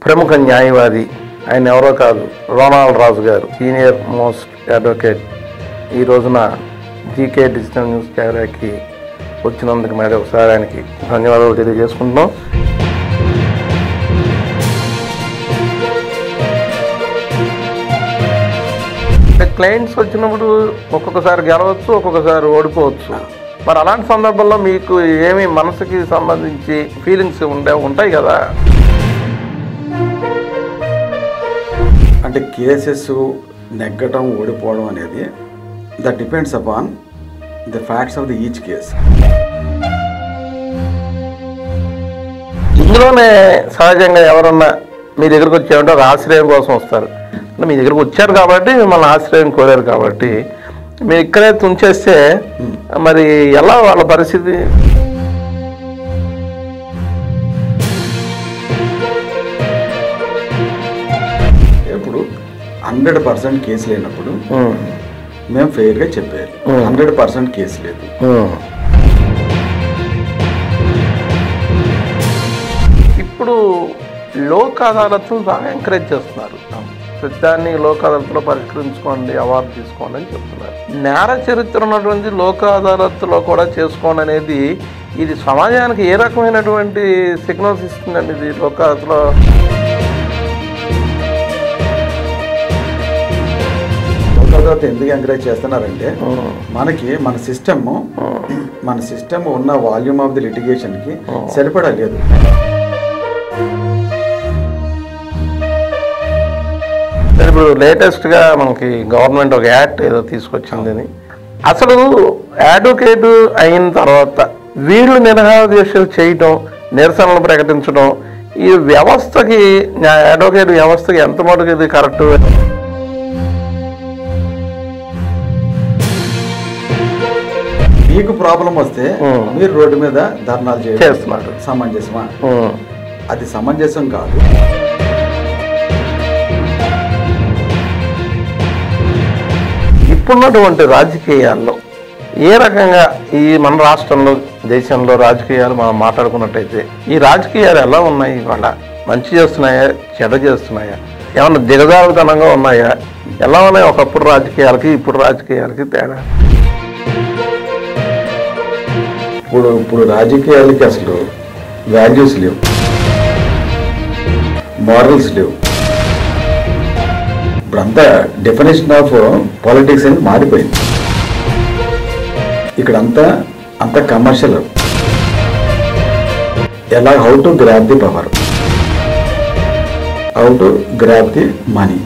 ప్రముఖ న్యాయవాది, ఆయన ఎవరో కాదు, రోనాల్డ్ రాజు గారు, సీనియర్ మోస్ట్ అడ్వకేట్. ఈ రోజున జీకే డిజిటల్ న్యూస్ కెమెరాకి వచ్చినందుకు మరి ఒకసారి ఆయనకి ధన్యవాదాలు తెలియజేసుకుంటున్నాం. క్లయింట్స్ వచ్చినప్పుడు ఒక్కొక్కసారి గెలవచ్చు, ఒక్కొక్కసారి ఓడిపోవచ్చు. మరి అలాంటి సందర్భంలో మీకు ఏమి మనసుకి సంబంధించి ఫీలింగ్స్ ఉంటాయి కదా? అంటే కేసెస్ నెగ్గటం ఓడిపోవడం అనేది that depends upon the facts of the each case. ఇందులోనే సహజంగా ఎవరన్నా మీ దగ్గరకు వచ్చారంటే ఒక ఆశ్రయం కోసం వస్తారు. అంటే మీ దగ్గరకు వచ్చారు కాబట్టి మిమ్మల్ని ఆశ్రయం కోరారు కాబట్టి మీరు ఇక్కడే తుంచేస్తే మరి ఎలా వాళ్ళ పరిస్థితి? ఇప్పుడు 100% కేసు లేనప్పుడు మేము ఫెయిర్గా చెప్పారు. 100% కేసు లేదు. ఇప్పుడు లోక్ అదాలత్లు బాగా ఎంకరేజ్ చేస్తున్నారు. ప్రతిదాన్ని లోక్ అదాలత్లో పరిష్కరించుకోండి, అవార్డు తీసుకోండి అని చెప్తున్నారు. నేర చరిత్ర ఉన్నటువంటి లోక్ అదాలత్లో కూడా చేసుకోండి అనేది ఇది సమాజానికి ఏ రకమైనటువంటి సిగ్నల్స్ ఇస్తుందండి? ఇది లోక్ అదాలత్లో ఎందుకు ఎంకరేజ్ చేస్తున్నారంటే మన సిస్టమ్ ఉన్న వాల్యూమ్ ఆఫ్ ది లిటిగేషన్ కి సరిపడా లేదు. ఇప్పుడు లేటెస్ట్గా మనకి గవర్నమెంట్ ఒక యాక్ట్ ఏదో తీసుకొచ్చింది. అసలు అడ్వకేట్ అయిన తర్వాత వీళ్ళు నిరాదేశాలు చేయటం, నిరసనలు ప్రకటించడం, ఈ వ్యవస్థకి అడ్వకేట్ వ్యవస్థకి ఎంత మటుకు ఇది కరెక్ట్? మీకు ప్రాబ్లం వస్తే మీరు రోడ్డు మీద ధర్నాలు చేస్తున్నారు. సమంజసమా? అది సమంజసం కాదు. ఇప్పుడున్నటువంటి రాజకీయాల్లో ఏ రకంగా ఈ మన రాష్ట్రంలో, దేశంలో రాజకీయాలు మనం మాట్లాడుకున్నట్టయితే ఈ రాజకీయాలు ఎలా ఉన్నాయి? ఇవాళ మంచి చేస్తున్నాయా, చెడ్డ చేస్తున్నాయా, ఏమన్నా దిగజారుతనంగా ఉన్నాయా? ఎలా ఉన్నాయి ఒకప్పుడు రాజకీయాలకి ఇప్పుడు రాజకీయాలకి తేడా? ఇప్పుడు రాజకీయాలకి అసలు వాల్యూస్ లేవు, మారల్స్ లేవు. ఇప్పుడంతా డెఫినేషన్ ఆఫ్ పాలిటిక్స్ అనేది మారిపోయింది. ఇక్కడ అంతా commercial. How to grab the power, how to grab the money.